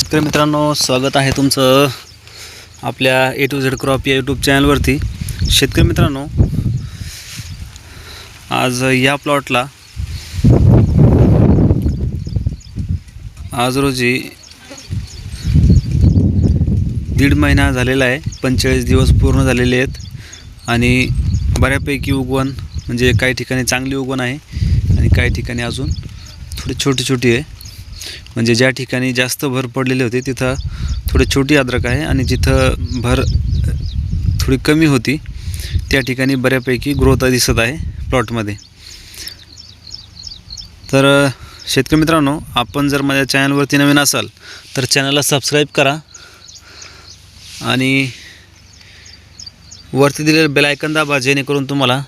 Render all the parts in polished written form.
शेतकरी मित्रांनो, स्वागत आहे तुमचं आपल्या A to Z क्रॉप या यूट्यूब चॅनलवरती। शेतकरी मित्रांनो, आज या प्लॉटला आज रोजी 1.5 महिना झालेला आहे। 45 दिवस पूर्ण झालेले आहेत आणि बऱ्यापैकी उगवण म्हणजे काही ठिकाणी चांगली उगवण आहे आणि काही ठिकाणी अजून थोडी छोटी आहे। म्हणजे ज्या ठिकाणी जास्त भर पडलेली होती तिथं थोडी छोटी अद्रक आहे आणि जिथं भर थोडी कमी होती त्या ठिकाणी बऱ्यापैकी ग्रोथ दिसत आहे प्लॉटमध्ये। तर शेतकरी मित्रांनो, आपण जर माझ्या चॅनलवरती नवीन असाल तर चॅनलला सबस्क्राइब करा आणि वरती दिलेलं बेल आयकॉन दाबा, जेणेकरून तुम्हाला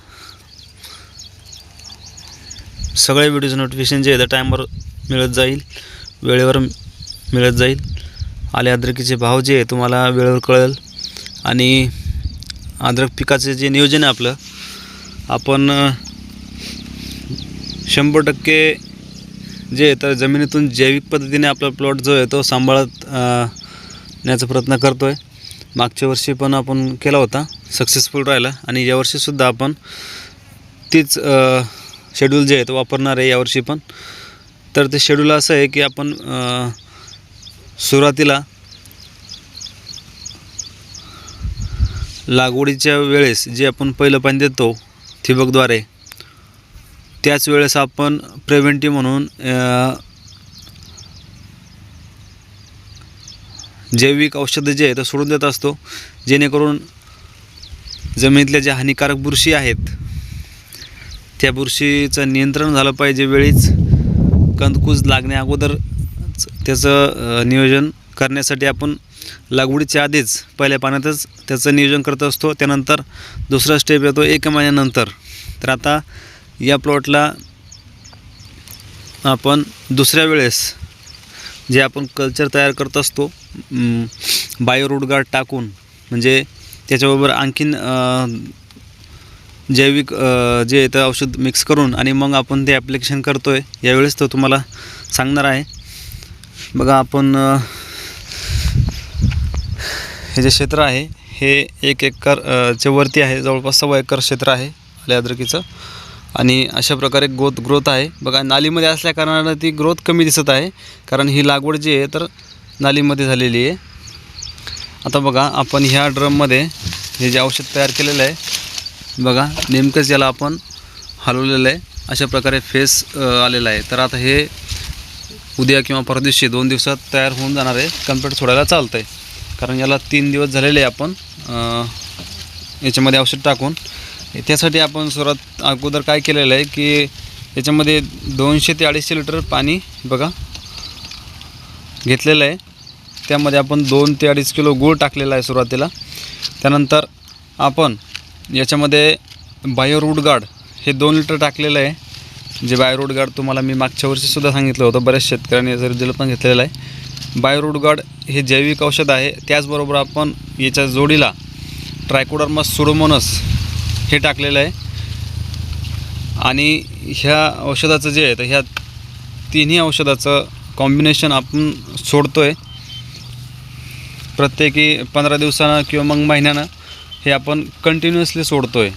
सगळे व्हिडिओचे नोटिफिकेशन जे आहे टाइमवर मिळत जाईल, वेळेवर मिळत जाईल। आले अद्रकीचे भाव जे आहे तुम्हाला वेळेवर कळेल आणि अद्रक पिकाचे जे नियोजन आहे आपलं, आपण 100% जे तर जमिनीतून जैविक पद्धतीने आपला प्लॉट जो आहे तो सांभाळत न्याचा प्रयत्न करतोय। मागच्या वर्षी पण आपण केला होता, सक्सेसफुल राहिला आणि यावर्षी सुद्धा आपण तीच शेड्यूल जे आहे तो वापरणार आहे यावर्षी पण। तर ते शेड्यूल असं आहे की आपण सुरुवातीला लागवडीच्या वेळेस जे आपण पहिलं पाणी देतो ठिबकद्वारे, त्याच वेळेस आपण प्रिव्हेंटिव्ह म्हणून जैविक औषधं जे आहे ते सोडून देत असतो, जेणेकरून जमिनीतल्या ज्या हानिकारक बुरशी आहेत त्या बुरशीचं नियंत्रण झालं पाहिजे। वेळीच कंदकुज लागण्या अगोदर त्याचं नियोजन करण्यासाठी आपण लागवडीच्या आधीच पहिल्या पाण्यातच त्याचं नियोजन करत असतो। त्यानंतर दुसरा स्टेप येतो 1 महिन्यानंतर। तर आता या प्लॉटला आपण दुसऱ्या वेळेस जे आपण कल्चर तयार करत असतो बायो रूट गार्ड टाकून, म्हणजे त्याच्याबरोबर आणखीन जैविक जे तर औषध मिक्स करून आणि मग आपण ते ॲप्लिकेशन करतोय। यावेळेस तो तुम्हाला सांगणार आहे। बघा, आपण हे जे क्षेत्र आहे हे 1 एकरच्या वरती आहे, जवळपास 1.25 एकर क्षेत्र आहे आले अद्रकीचं आणि अशा प्रकारे ग्रोथ आहे। बघा, नालीमध्ये असल्या कारणाने ती ग्रोथ कमी दिसत आहे, कारण ही लागवड जी आहे तर नालीमध्ये झालेली आहे। आता बघा, आपण ह्या ड्रममध्ये हे जे औषध तयार केलेलं आहे, बघा नेमकंच याला आपण हलवलेलं आहे, अशा प्रकारे फेस आलेला आहे। तर आता हे उद्या किंवा परवा दिवशी 2 दिवसात तयार होऊन जाणार आहे, कंप्लीट सोडायला चालतं आहे, कारण याला 3 दिवस झालेले आहे आपण याच्यामध्ये औषध टाकून। त्यासाठी आपण सुरुवात अगोदर काय केलेलं आहे की याच्यामध्ये 200 ते 250 लिटर पाणी बघा घेतलेलं आहे, त्यामध्ये आपण 2 ते 2.5 किलो गूळ टाकलेला आहे सुरुवातीला। त्यानंतर आपण याच्यामध्ये बायो रूट गार्ड हे 2 लिटर टाकलेलं आहे, जे बायो रूट गार्ड तुम्हाला मी मागच्या वर्षीसुद्धा सांगितलं होतं, बऱ्याच शेतकऱ्यांनी याचा रिझल्ट पण घेतलेला आहे। बायो रूट गार्ड हे जैविक औषध आहे, त्याचबरोबर आपण याच्या जोडीला ट्रायकोडर्मा सुडोमोनस हे टाकलेलं आहे आणि ह्या औषधाचं जे आहे तर ह्या तिन्ही औषधाचं कॉम्बिनेशन आपण सोडतो आहे प्रत्येकी 15 दिवसानं किंवा मग महिन्यानं, हे आपण कंटिन्युअसली सोडतो आहे।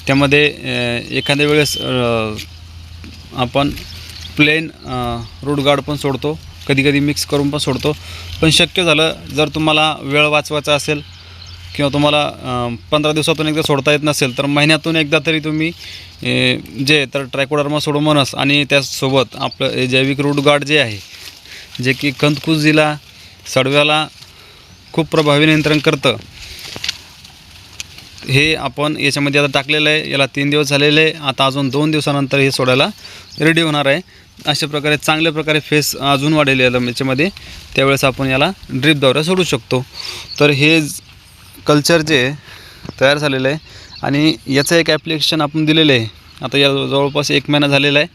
त्यामध्ये एखाद्या वेळेस आपण प्लेन रूट गार्ड पण सोडतो, कधी मिक्स करून पण सोडतो। पण शक्य झालं जर तुम्हाला वेळ वाचवायचा असेल किंवा तुम्हाला 15 दिवसातून एकदा सोडता येत नसेल तर महिन्यातून एकदा तरी तुम्ही जे तर ट्रायकोडर्मा सुडोमोनस आणि त्यासोबत आपलं जैविक रूट गार्ड जे आहे, जे की कंदकुजीला सडव्याला खूप प्रभावी नियंत्रण करतं, हे आपण याच्यामध्ये आता टाकलेलं आहे। याला 3 दिवस झालेले आहे, आता अजून 2 दिवसानंतर हे सोडायला रेडी होणार आहे। अशा प्रकारे चांगल्या प्रकारे फेस अजून वाढलेले आहे याच्यामध्ये, त्यावेळेस आपण याला ड्रीपद्वारे सोडू शकतो। तर हे कल्चर जे तयार झालेलं आहे आणि याचं एक ॲप्लिकेशन आपण दिलेलं आहे, आता या जवळपास 1 महिना झालेला आहे।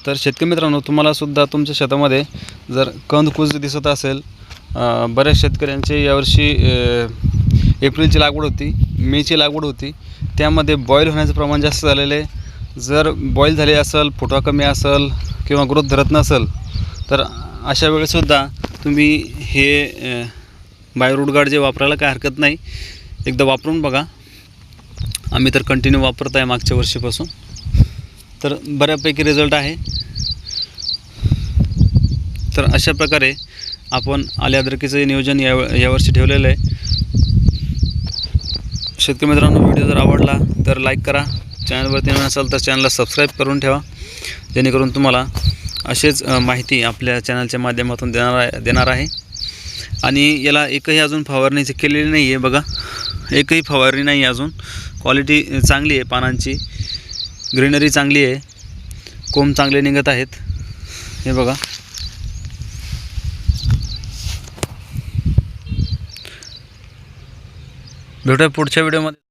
तर शेतकरी मित्रांनो, तुम्हालासुद्धा तुमच्या शेतामध्ये जर कंदकुज दिसत असेल, बऱ्याच शेतकऱ्यांचे यावर्षी एप्रिलची लागवड होती, मेची लागवड होती, त्यामध्ये बॉईल होण्याचं प्रमाण जास्त झालेलं आहे। जर बॉईल झाले असेल, फुटवा कमी असेल किंवा ग्रोथ धरत नसेल तर अशा वेळेसुद्धा तुम्ही हे बायोरूट गार्ड जे वापरायला काय हरकत नाही, एकदा वापरून बघा. आम्ही तर कंटिन्यू वापरत आहे मागच्या वर्षीपासून, तर बऱ्यापैकी रिझल्ट आहे. तर अशा प्रकारे आपण आल्या अद्रकीचं नियोजन यावर्षी ठेवलेलं आहे. शेतकरी मित्रांनो, व्हिडिओ जर आवडला तर लाईक करा. चॅनलवरती नवीन असाल तर चॅनलला सबस्क्राईब करून ठेवा, जेणेकरून तुम्हाला असेच माहिती आपल्या चॅनलच्या माध्यमातून देणार आहे. आणि याला एकही अजून फवारणीची केलेली नाही आहे. बघा, एकही फवारणी नाही अजून. क्वालिटी चांगली आहे, पानांची ग्रीनरी चांगली आहे, कोंब चांगले निघत आहेत. हे बघा, भेटूया पुढच्या व्हिडिओमध्ये.